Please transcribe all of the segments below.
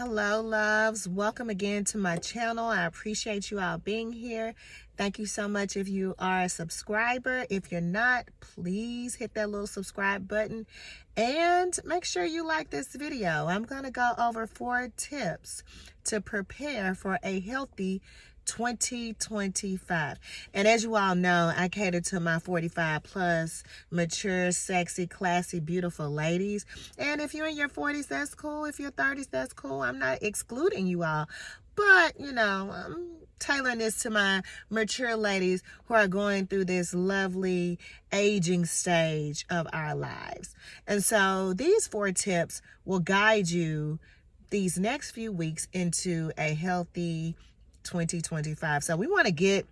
Hello, loves. Welcome again to my channel. I appreciate you all being here. Thank you so much if you are a subscriber. If you're not, please hit that little subscribe button and make sure you like this video. I'm going to go over 4 tips to prepare for a healthy 2025. And as you all know, I cater to my 45 plus mature, sexy, classy, beautiful ladies. And if you're in your 40s, that's cool. If you're 30s, that's cool. I'm not excluding you all, but I'm tailoring this to my mature ladies who are going through this lovely aging stage of our lives. And so these 4 tips will guide you these next few weeks into a healthy 2025. So we want to get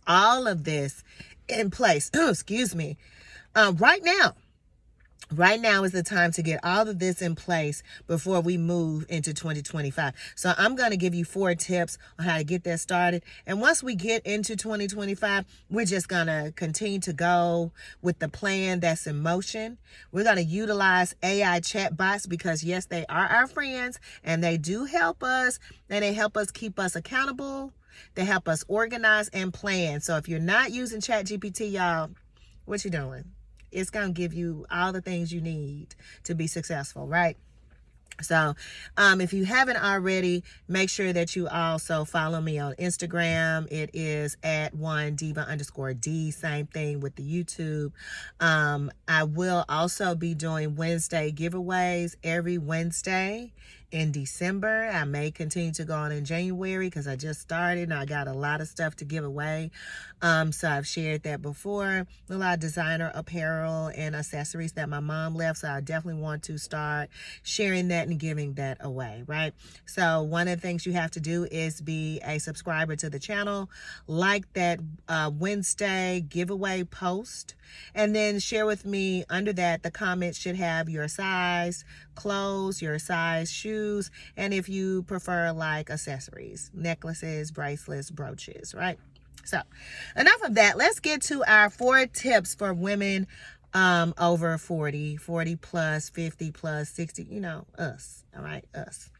all of this in place. Excuse me. Right now is the time to get all of this in place before we move into 2025. So I'm going to give you 4 tips on how to get that started. And once we get into 2025, we're just going to continue to go with the plan that's in motion. We're going to utilize AI chatbots because, yes, they are our friends and they do help us, and they help us keep us accountable. They help us organize and plan. So if you're not using ChatGPT, y'all, what you doing? It's going to give you all the things you need to be successful, right? So if you haven't already, make sure that you also follow me on Instagram. It is at @1diva_D. Same thing with the YouTube. I will also be doing Wednesday giveaways every Wednesday in December. I may continue to go on in January because I just started and I got a lot of stuff to give away. So I've shared that before. A lot of designer apparel and accessories that my mom left. So I definitely want to start sharing that and giving that away, right? So one of the things you have to do is be a subscriber to the channel, like that Wednesday giveaway post, and then share with me under that. The comments should have your size clothes, your size shoes, and if you prefer like accessories, necklaces, bracelets, brooches, right? So enough of that. Let's get to our 4 tips for women over 40 plus, 50 plus, 60, us, all right, us.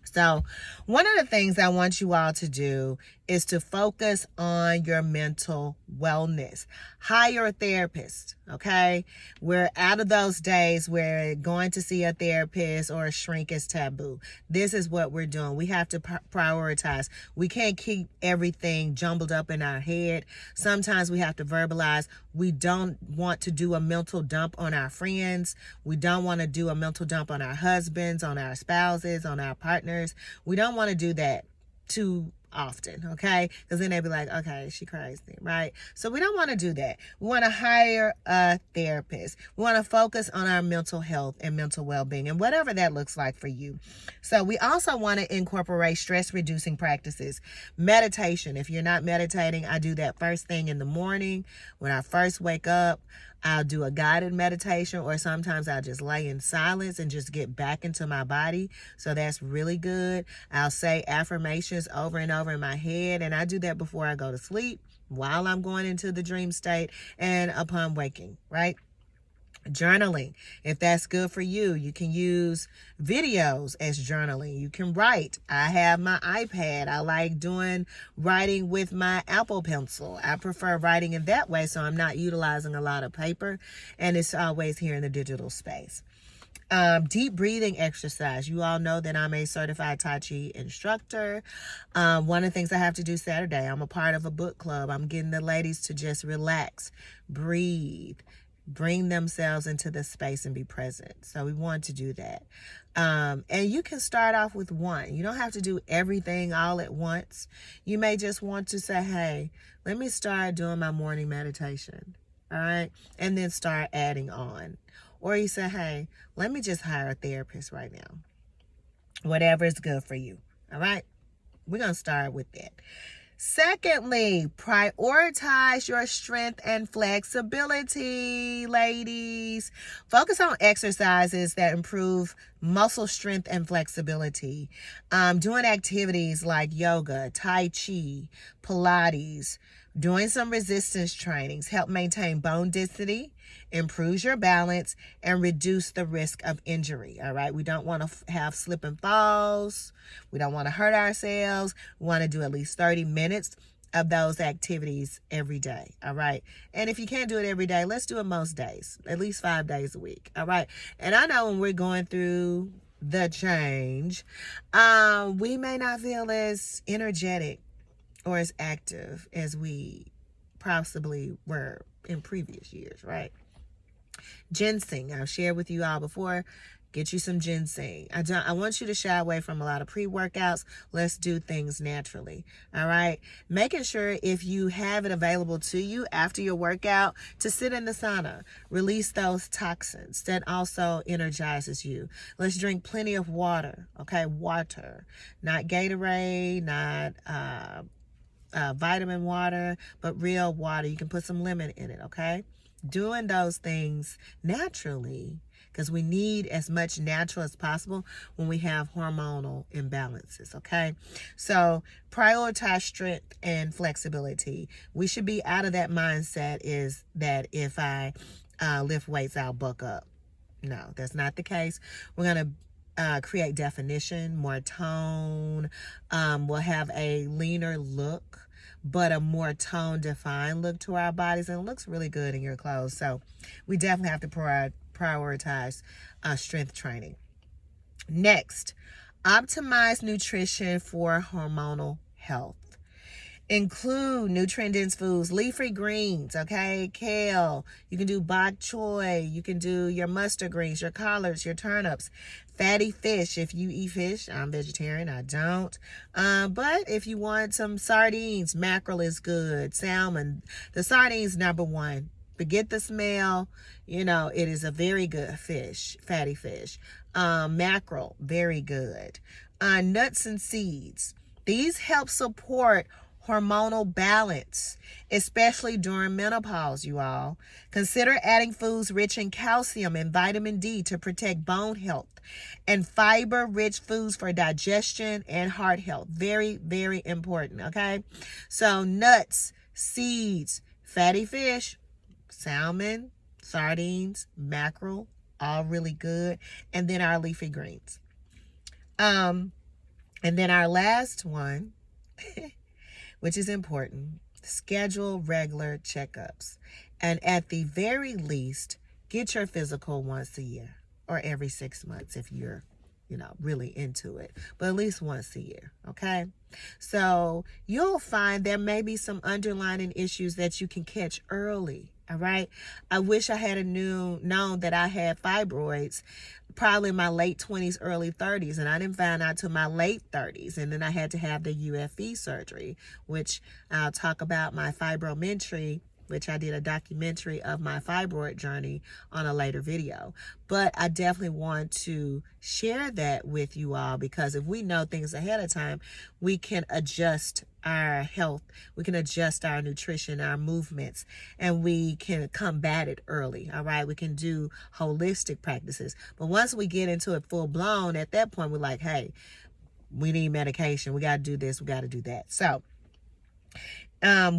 So one of the things I want you all to do is to focus on your mental wellness. Hire a therapist, okay? We're out of those days where going to see a therapist or a shrink is taboo. This is what we're doing. We have to prioritize. We can't keep everything jumbled up in our head. Sometimes we have to verbalize. We don't want to do a mental dump on our friends. We don't want to do a mental dump on our husbands, on our spouses, on our partners. We don't want to do that too often, okay? Because then they'd be like, okay, she crazy, right? So we don't want to do that. We want to hire a therapist. We want to focus on our mental health and mental well-being and whatever that looks like for you. So we also want to incorporate stress-reducing practices. Meditation. If you're not meditating, I do that first thing in the morning. When I first wake up, I'll do a guided meditation, or sometimes I'll just lay in silence and just get back into my body. So that's really good. I'll say affirmations over and over in my head, and I do that before I go to sleep, while I'm going into the dream state, and upon waking, right? Journaling. If that's good for you, you can use videos as journaling. You can write. I have my iPad. I like doing writing with my Apple Pencil. I prefer writing in that way, so I'm not utilizing a lot of paper, and it's always here in the digital space. Deep breathing exercise. You all know that I'm a certified Tai Chi instructor. One of the things I have to do Saturday, I'm a part of a book club. I'm getting the ladies to just relax, breathe, bring themselves into the space and be present. So we want to do that. And you can start off with 1. You don't have to do everything all at once. You may just want to say, hey, let me start doing my morning meditation. All right. And then start adding on. Or you say, hey, let me just hire a therapist right now. Whatever is good for you. All right. We're going to start with that. Secondly, prioritize your strength and flexibility, ladies. Focus on exercises that improve muscle strength and flexibility. Doing activities like yoga, Tai Chi, Pilates, Doing some resistance trainings help maintain bone density, improves your balance, and reduce the risk of injury. All right. We don't want to have slip and falls. We don't want to hurt ourselves. We want to do at least 30 minutes of those activities every day. All right. And if you can't do it every day, let's do it most days, at least 5 days a week. All right. And I know when we're going through the change, we may not feel as energetic or as active as we possibly were in previous years, right? Ginseng, I've shared with you all before. Get you some ginseng. I want you to shy away from a lot of pre-workouts. Let's do things naturally. All right. Making sure if you have it available to you after your workout to sit in the sauna, release those toxins. That also energizes you. Let's drink plenty of water. Okay. Water, not Gatorade, not, vitamin water, but real water. You can put some lemon in it. Okay. Doing those things naturally, because we need as much natural as possible when we have hormonal imbalances, okay? So prioritize strength and flexibility. We should be out of that mindset is that if I lift weights, I'll buck up. No, that's not the case. We're going to create definition, more tone. We'll have a leaner look, but a more tone defined look to our bodies, and it looks really good in your clothes. So we definitely have to prioritize strength training. Next, optimize nutrition for hormonal health. Include nutrient-dense foods, leafy greens, okay, kale. You can do bok choy. You can do your mustard greens, your collards, your turnips. Fatty fish, if you eat fish. I'm vegetarian, I don't. But if you want some sardines, mackerel is good. Salmon, the sardines, number one. Forget the smell. You know, it is a very good fish, fatty fish. Mackerel, very good. Nuts and seeds. These help support hormonal balance, especially during menopause, you all. Consider adding foods rich in calcium and vitamin D to protect bone health, and fiber-rich foods for digestion and heart health. Very, very important, okay? So nuts, seeds, fatty fish, salmon, sardines, mackerel, all really good. And then our leafy greens. And then our last one, which is important, schedule regular checkups. And at the very least, get your physical once a year or every 6 months if you're, really into it, but at least once a year, okay? So you'll find there may be some underlying issues that you can catch early, all right? I wish I had known that I had fibroids probably in my late 20s, early 30s, and I didn't find out till my late 30s, and then I had to have the UFE surgery, which I'll talk about my fibrometry, which I did a documentary of my fibroid journey on a later video. But I definitely want to share that with you all, because if we know things ahead of time, we can adjust our health, we can adjust our nutrition, our movements, and we can combat it early, all right? We can do holistic practices. But once we get into it full blown, at that point, we're like, hey, we need medication. We got to do this. We got to do that. So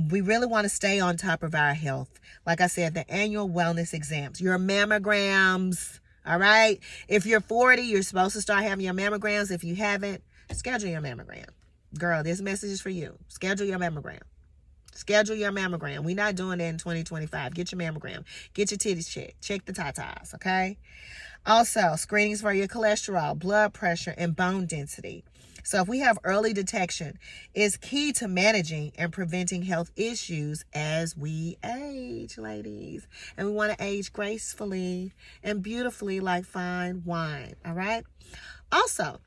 we really want to stay on top of our health. Like I said, the annual wellness exams, your mammograms, all right? If you're 40, you're supposed to start having your mammograms. If you haven't, schedule your mammogram. Girl, this message is for you. Schedule your mammogram. Schedule your mammogram. We're not doing that in 2025. Get your mammogram. Get your titties checked. Check the tatas, okay? Also, screenings for your cholesterol, blood pressure, and bone density. So if we have early detection, it's key to managing and preventing health issues as we age, ladies. And we want to age gracefully and beautifully like fine wine, all right? Also,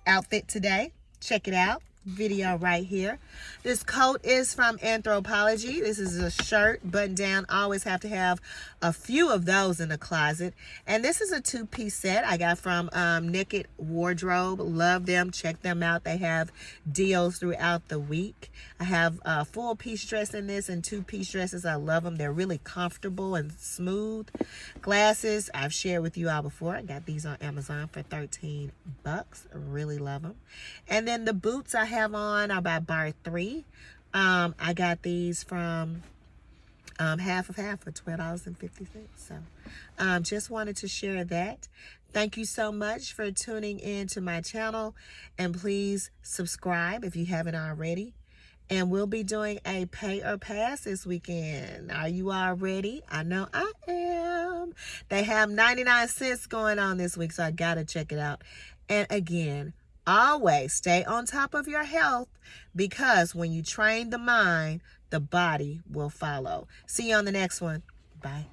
outfit today. Check it out. Video right here. This coat is from Anthropology. This is a shirt, button down. Always have to have a few of those in the closet. And this is a 2-piece set I got from Naked Wardrobe. Love them. Check them out. They have deals throughout the week. I have a full piece dress in this and 2-piece dresses. I love them. They're really comfortable and smooth. Glasses I've shared with you all before. I got these on Amazon for $13. Really love them. And then the boots I have on are by Bar 3. I got these from half of half for $12.50. So just wanted to share that. Thank you so much for tuning in to my channel, and please subscribe if you haven't already. And we'll be doing a pay or pass this weekend. Are you all ready? I know I am. They have 99 cents going on this week, so I gotta check it out. And again, always stay on top of your health, because when you train the mind, the body will follow. See you on the next one. Bye.